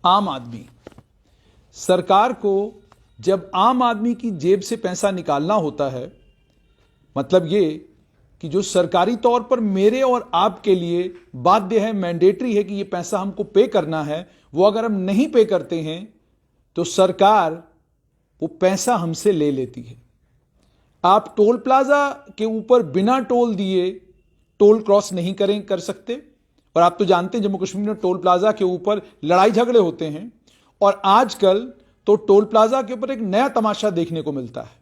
आम आदमी, सरकार को जब आम आदमी की जेब से पैसा निकालना होता है, मतलब ये कि जो सरकारी तौर पर मेरे और आपके लिए बाध्य है, मैंडेटरी है कि ये पैसा हमको पे करना है, वो अगर हम नहीं पे करते हैं तो सरकार वो पैसा हमसे ले लेती है। आप टोल प्लाजा के ऊपर बिना टोल दिए टोल क्रॉस नहीं कर सकते। और आप तो जानते हैं जम्मू कश्मीर में टोल प्लाजा के ऊपर लड़ाई झगड़े होते हैं। और आजकल तो टोल प्लाजा के ऊपर एक नया तमाशा देखने को मिलता है।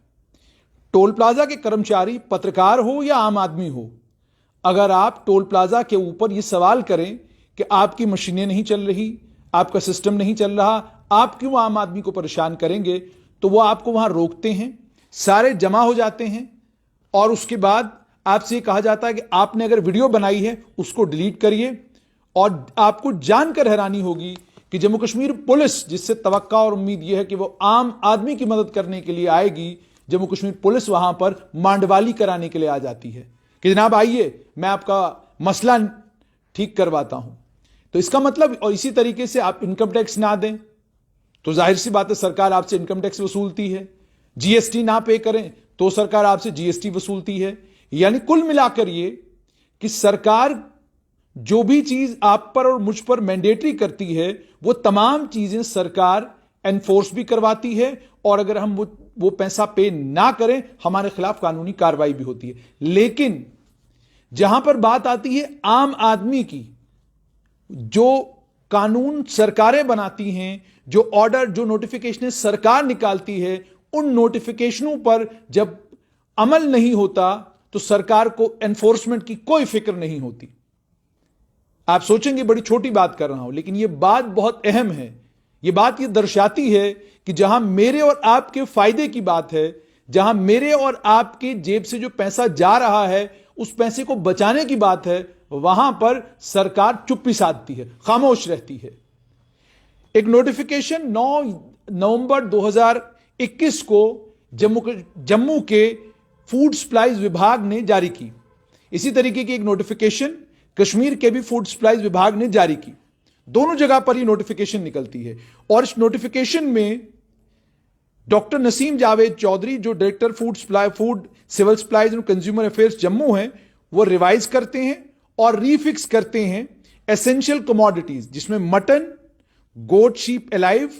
टोल प्लाजा के कर्मचारी पत्रकार हो या आम आदमी हो, अगर आप टोल प्लाजा के ऊपर यह सवाल करें कि आपकी मशीनें नहीं चल रही, आपका सिस्टम नहीं चल रहा, आप क्यों आम आदमी को परेशान करेंगे, तो वो आपको वहां रोकते हैं, सारे जमा हो जाते हैं और उसके बाद आपसे यह कहा जाता है कि आपने अगर वीडियो बनाई है उसको डिलीट करिए। और आपको जानकर हैरानी होगी कि जम्मू कश्मीर पुलिस, जिससे तवक्का और उम्मीद यह है कि वो आम आदमी की मदद करने के लिए आएगी, जम्मू कश्मीर पुलिस वहां पर मांडवाली कराने के लिए आ जाती है कि जनाब आइए, मैं आपका मसला ठीक करवाता हूं। तो इसका मतलब, और इसी तरीके से आप इनकम टैक्स ना दें तो जाहिर सी बात है सरकार आपसे इनकम टैक्स वसूलती है, जीएसटी ना पे करें तो सरकार आपसे जीएसटी वसूलती है। यानी कुल मिलाकर ये कि सरकार जो भी चीज आप पर और मुझ पर मैंडेटरी करती है वो तमाम चीजें सरकार एनफोर्स भी करवाती है, और अगर हम वो पैसा पे ना करें हमारे खिलाफ कानूनी कार्रवाई भी होती है। लेकिन जहां पर बात आती है आम आदमी की, जो कानून सरकारें बनाती हैं, जो ऑर्डर, जो नोटिफिकेशन सरकार निकालती है, उन नोटिफिकेशनों पर जब अमल नहीं होता तो सरकार को एनफोर्समेंट की कोई फिक्र नहीं होती। आप सोचेंगे बड़ी छोटी बात कर रहा हूं, लेकिन यह बात बहुत अहम है। यह बात यह दर्शाती है कि जहां मेरे और आपके फायदे की बात है, जहां मेरे और आपके जेब से जो पैसा जा रहा है उस पैसे को बचाने की बात है, वहां पर सरकार चुप्पी साधती है, खामोश रहती है। एक नोटिफिकेशन 9 नवंबर 2021 को जम्मू के फूड सप्लाईज विभाग ने जारी की। इसी तरीके की एक नोटिफिकेशन कश्मीर के भी फूड सप्लाईज विभाग ने जारी की। दोनों जगह पर ही नोटिफिकेशन निकलती है। और इस नोटिफिकेशन में डॉक्टर नसीम जावेद चौधरी, जो director food civil supplies and consumer affairs Jammu हैं, वो रिवाइज करते हैं और रीफिक्स करते हैं एसेंशियल कमोडिटीज, जिसमें mutton, goat sheep alive,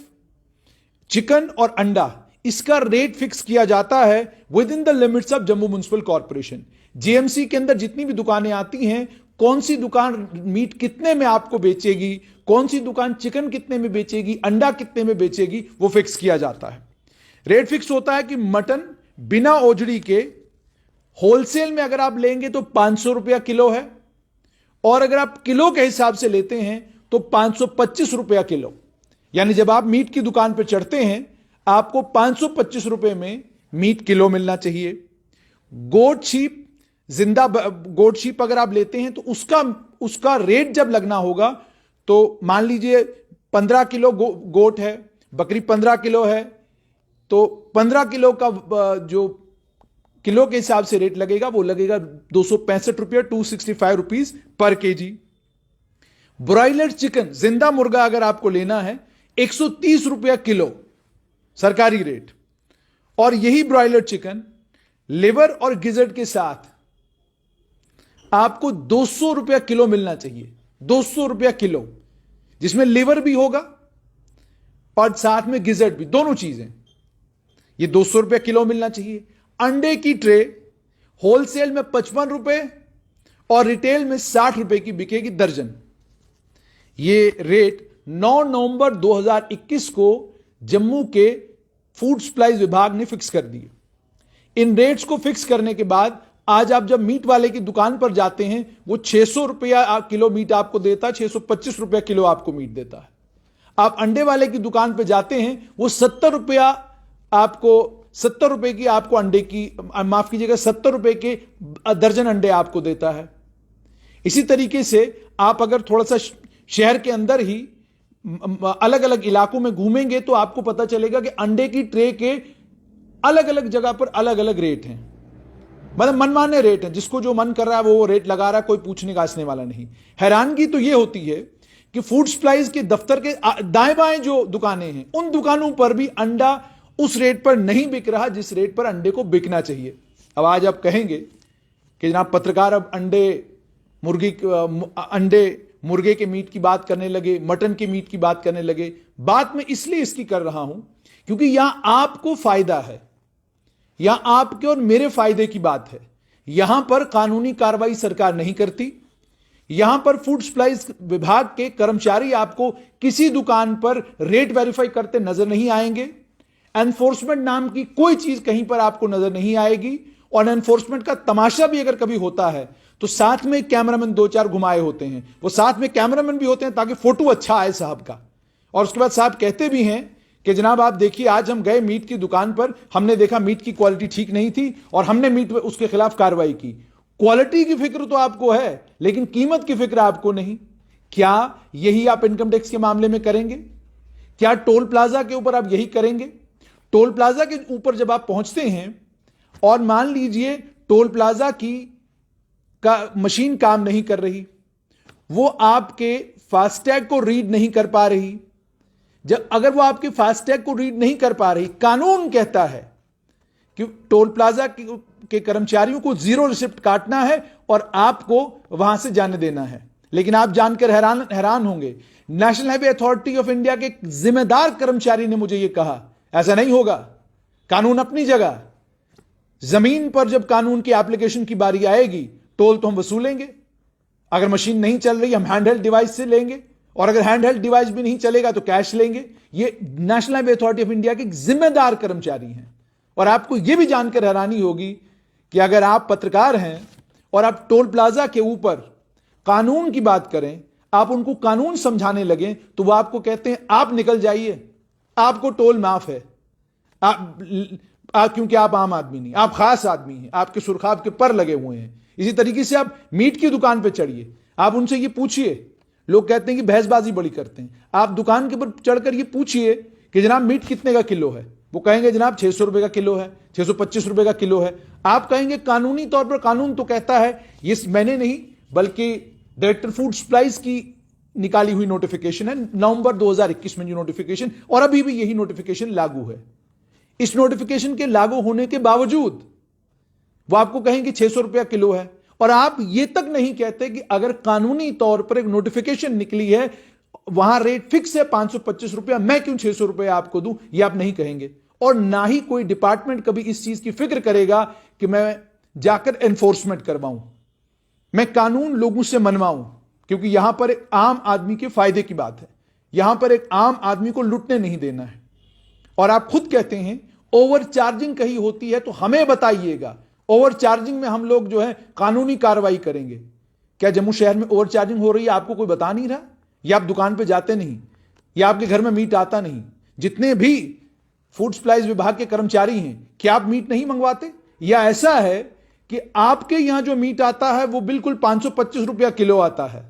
chicken और अंडा, इसका रेट फिक्स किया जाता है within the limits of Jammu municipal corporation. JMC के अंदर जितनी भी दुकानें आती हैं, कौन सी दुकान मीट कितने में आपको बेचेगी, कौन सी दुकान चिकन कितने में बेचेगी, अंडा कितने में बेचेगी, वो फिक्स किया जाता है। रेट फिक्स होता है कि मटन बिना ओजड़ी के होलसेल में अगर आप लेंगे तो 500 रुपया किलो है, और अगर आप किलो के हिसाब से लेते हैं तो 525 रुपया किलो। यानी जब आप मीट की दुकान पर चढ़ते हैं आपको 525 रुपए में मीट किलो मिलना चाहिए। गोट शीप, जिंदा गोट शीप अगर आप लेते हैं तो उसका रेट जब लगना होगा तो मान लीजिए 15 किलो गोट है, बकरी 15 किलो है, तो 15 किलो का जो किलो के हिसाब से रेट लगेगा वो लगेगा 265 रुपया, 265 rupees per KG. Broiler chicken, जिंदा मुर्गा अगर आपको लेना है 130 रुपया किलो सरकारी रेट। और यही ब्रॉयलर चिकन लिवर और गिजर्ट के साथ आपको 200 रुपया किलो मिलना चाहिए। 200 रुपया किलो, जिसमें लिवर भी होगा और साथ में गिजर्ट भी, दोनों चीजें, ये 200 रुपया किलो मिलना चाहिए। अंडे की ट्रे होलसेल में 55 रुपए और रिटेल में 60 रुपए की बिकेगी दर्जन। ये रेट 9 नवंबर 2021 को जम्मू के फूड सप्लाईज विभाग ने फिक्स कर दिए। इन रेट्स को फिक्स करने के बाद आज आप जब मीट वाले की दुकान पर जाते हैं वो 600 रुपया किलो मीट आपको देता है, 625 रुपया किलो आपको मीट देता है। आप अंडे वाले की दुकान पर जाते हैं वो 70 रुपए की आपको अंडे की, माफ कीजिएगा, 70 रुपए के दर्जन अंडे आपको देता है। इसी तरीके से आप अगर थोड़ा सा शहर के अंदर ही अलग अलग इलाकों में घूमेंगे तो आपको पता चलेगा कि अंडे की ट्रे के अलग अलग जगह पर अलग अलग रेट हैं। मतलब मनमाने रेट हैं, जिसको जो मन कर रहा है वो रेट लगा रहा है, कोई पूछने काछने वाला नहीं। हैरानगी तो यह होती है कि फूड सप्लाईज के दफ्तर के दाएं बाएं जो दुकानें हैं उन दुकानों पर भी अंडा उस रेट पर नहीं बिक रहा जिस रेट पर अंडे को बिकना चाहिए। अब आज आप कहेंगे कि जनाब पत्रकार अब अंडे मुर्गे के मीट की बात करने लगे, मटन के मीट की बात करने लगे। बात मैं इसलिए इसकी कर रहा हूं क्योंकि यहां आपको फायदा है, यहां आपके और मेरे फायदे की बात है। यहां पर कानूनी कार्रवाई सरकार नहीं करती, यहां पर फूड सप्लाईज विभाग के कर्मचारी आपको किसी दुकान पर रेट वेरीफाई करते नजर नहीं आएंगे, एनफोर्समेंट नाम की कोई चीज कहीं पर आपको नजर नहीं आएगी। और एनफोर्समेंट का तमाशा भी अगर कभी होता है तो साथ में कैमरामैन 2-4 घुमाए होते हैं, वो साथ में कैमरामैन भी होते हैं ताकि फोटो अच्छा आए साहब का। और उसके बाद साहब कहते भी हैं कि जनाब आप देखिए आज हम गए मीट की दुकान पर, हमने देखा मीट की क्वालिटी ठीक नहीं थी और हमने मीट उसके खिलाफ कार्रवाई की। क्वालिटी की फिक्र तो आपको है लेकिन कीमत की फिक्र आपको नहीं। क्या यही आप इनकम टैक्स के मामले में करेंगे? क्या टोल प्लाजा के ऊपर आप यही करेंगे? टोल प्लाजा के ऊपर जब आप पहुंचते हैं और मान लीजिए टोल प्लाजा की का मशीन काम नहीं कर रही, वो आपके फास्टैग को रीड नहीं कर पा रही, जब अगर वो आपके फास्टैग को रीड नहीं कर पा रही, कानून कहता है कि टोल प्लाजा के कर्मचारियों को 0 रिसिप्ट काटना है और आपको वहां से जाने देना है। लेकिन आप जानकर हैरान होंगे, national highway authority of India के एक जिम्मेदार कर्मचारी ने मुझे यह कहा ऐसा नहीं होगा, कानून अपनी जगह, जमीन पर जब कानून की एप्लीकेशन की बारी आएगी टोल तो हम वसूलेंगे। अगर मशीन नहीं चल रही हम हैंडहेल्ड डिवाइस से लेंगे और अगर हैंडहेल्ड डिवाइस भी नहीं चलेगा तो कैश लेंगे। ये national highway authority of India के एक जिम्मेदार कर्मचारी हैं। और आपको यह भी जानकर हैरानी होगी कि अगर आप पत्रकार हैं और आप टोल प्लाजा के ऊपर कानून की बात करें, आप उनको कानून समझाने लगे तो वो आपको कहते हैं आप निकल जाइए, आपको टोल माफ है, क्योंकि आप आम आदमी नहीं, आप खास आदमी हैं, आपके सुरखाब के पर लगे हुए हैं। इसी तरीके से आप मीट की दुकान पे चढ़िए, आप उनसे ये पूछिए, लोग कहते हैं कि बहसबाजी बड़ी करते हैं, आप दुकान के ऊपर चढ़कर ये पूछिए कि जनाब मीट कितने का किलो है, वो कहेंगे जनाब 600 रुपए का किलो है, 625 रुपए का किलो है। आप कहेंगे कानूनी तौर पर कानून तो कहता है, ये मैंने नहीं बल्कि डायरेक्टर फूड सप्लाईज की निकाली हुई नोटिफिकेशन है, नवंबर 2021 में जो नोटिफिकेशन, और अभी भी यही नोटिफिकेशन लागू है। इस नोटिफिकेशन के लागू होने के बावजूद वो आपको कहेंगे 600 रुपया किलो है, और आप ये तक नहीं कहते कि अगर कानूनी तौर पर एक नोटिफिकेशन निकली है वहां रेट फिक्स है 525 रुपया, मैं क्यों 600 रुपया आपको दूं, ये आप नहीं कहेंगे। और ना ही कोई डिपार्टमेंट कभी इस चीज की फिक्र करेगा कि मैं जाकर एनफोर्समेंट करवाऊं, मैं कानून लोगों से मनवाऊं, क्योंकि यहां पर एक आम आदमी के फायदे की बात है, यहां पर एक आम आदमी को लुटने नहीं देना है। और आप खुद कहते हैं ओवर चार्जिंग कहीं होती है तो हमें बताइएगा, ओवर चार्जिंग में हम लोग जो है कानूनी कार्रवाई करेंगे। क्या जम्मू शहर में ओवर चार्जिंग हो रही है आपको कोई बता नहीं रहा, या आप दुकान पे जाते नहीं, या आपके घर में मीट आता नहीं? जितने भी फूड सप्लाईज विभाग के कर्मचारी हैं, क्या आप मीट नहीं मंगवाते? या ऐसा है कि आपके यहां जो मीट आता है वो बिल्कुल 525 रुपया किलो आता है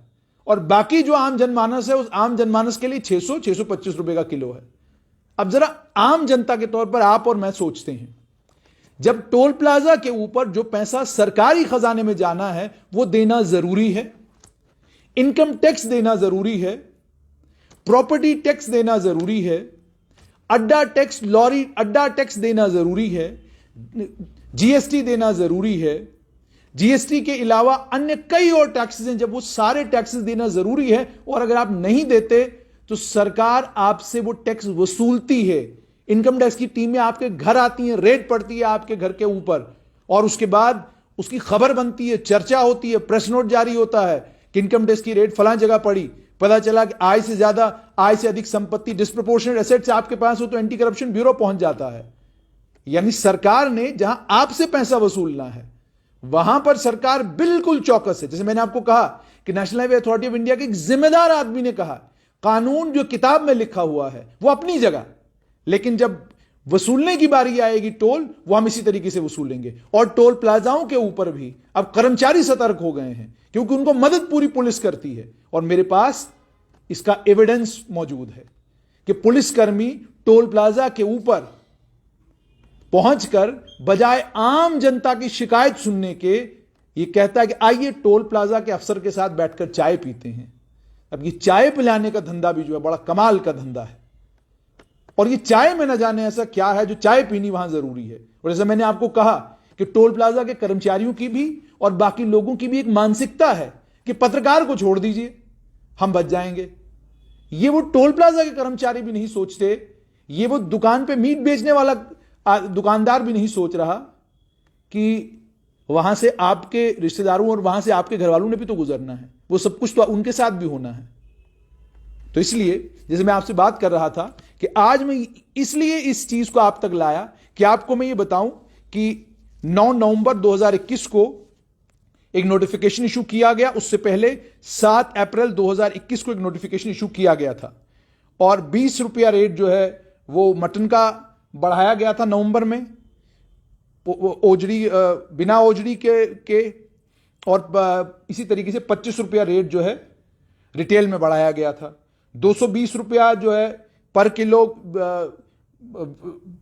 और बाकी जो आम जनमानस है उस आम जनमानस के लिए 600-625 रुपए का किलो है? अब जरा आम जनता के तौर पर आप और मैं सोचते हैं, जब टोल प्लाजा के ऊपर जो पैसा सरकारी खजाने में जाना है वो देना जरूरी है, इनकम टैक्स देना जरूरी है, प्रॉपर्टी टैक्स देना जरूरी है, अड्डा टैक्स, लॉरी अड्डा टैक्स देना जरूरी है, जीएसटी देना जरूरी है, जीएसटी के अलावा अन्य कई और टैक्सेस हैं, जब वो सारे टैक्सेस देना जरूरी है और अगर आप नहीं देते तो सरकार आपसे वो टैक्स वसूलती है। इनकम टैक्स की टीमें आपके घर आती हैं, रेड पड़ती है आपके घर के ऊपर और उसके बाद उसकी खबर बनती है, चर्चा होती है, प्रेस नोट जारी होता है कि इनकम टैक्स की रेड फलां जगह पड़ी, पता चला कि आय से ज्यादा, आय से अधिक संपत्ति, डिस्प्रोपोर्शनेट एसेट्स आपके पास हो तो एंटी करप्शन ब्यूरो पहुंच जाता है। यानी सरकार ने जहां आपसे पैसा वसूलना है वहां पर सरकार बिल्कुल चौकस है। जैसे मैंने आपको कहा कि national highway authority of India के एक जिम्मेदार आदमी ने कहा कानून जो किताब में लिखा हुआ है वो अपनी जगह, लेकिन जब वसूलने की बारी आएगी टोल, वो हम इसी तरीके से वसूलेंगे। और टोल प्लाजाओं के ऊपर भी अब कर्मचारी सतर्क हो गए हैं क्योंकि उनको मदद पूरी पुलिस करती है और मेरे पास इसका एविडेंस मौजूद है कि पुलिसकर्मी टोल प्लाजा के ऊपर पहुंचकर बजाय आम जनता की शिकायत सुनने के ये कहता है कि आइए टोल प्लाजा के अफसर के साथ बैठकर चाय पीते हैं, अब ये चाय पिलाने का धंधा भी जो है बड़ा कमाल का धंधा है, और ये चाय में न जाने ऐसा क्या है जो चाय पीनी वहां जरूरी है। और जैसे मैंने आपको कहा कि टोल प्लाजा के कर्मचारियों की भी और बाकी लोगों की भी एक मानसिकता है कि पत्रकार को छोड़ दीजिए, हम बच जाएंगे। ये वो टोल प्लाजा के कर्मचारी भी नहीं सोचते, ये वो दुकान पे मीट बेचने वाला दुकानदार भी नहीं सोच रहा कि वहां से आपके रिश्तेदारों और वहां से आपके घर वालों ने भी तो गुजरना है, वो सब कुछ तो उनके साथ भी होना है। तो इसलिए जैसे मैं आपसे बात कर रहा था कि आज मैं इसलिए इस चीज को आप तक लाया कि आपको मैं ये बताऊं कि 9 नवंबर 2021 को एक नोटिफिकेशन इशू किया गया, उससे पहले 7 अप्रैल 2021 को एक नोटिफिकेशन इशू किया गया था, और 20 रुपया रेट जो है वो मटन का बढ़ाया गया था नवंबर में, ओजड़ी बिना ओजड़ी के और इसी तरीके से 25 रुपया रेट जो है रिटेल में बढ़ाया गया था। 220 रुपया जो है पर किलो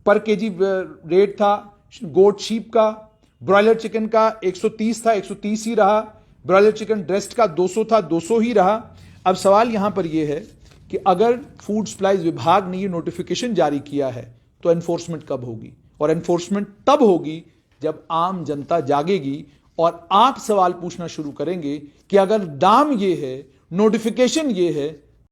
पर केजी रेट था गोट शीप का। ब्रॉयलर चिकन का 130 था, 130 ही रहा। ब्रॉयलर चिकन ब्रेस्ट का 200 था, 200 ही रहा। अब सवाल यहां पर यह है कि अगर फूड सप्लाईज विभाग ने यह नोटिफिकेशन जारी किया है तो एनफोर्समेंट कब होगी? और एनफोर्समेंट तब होगी जब आम जनता जागेगी और आप सवाल पूछना शुरू करेंगे कि अगर दाम ये है, नोटिफिकेशन ये है,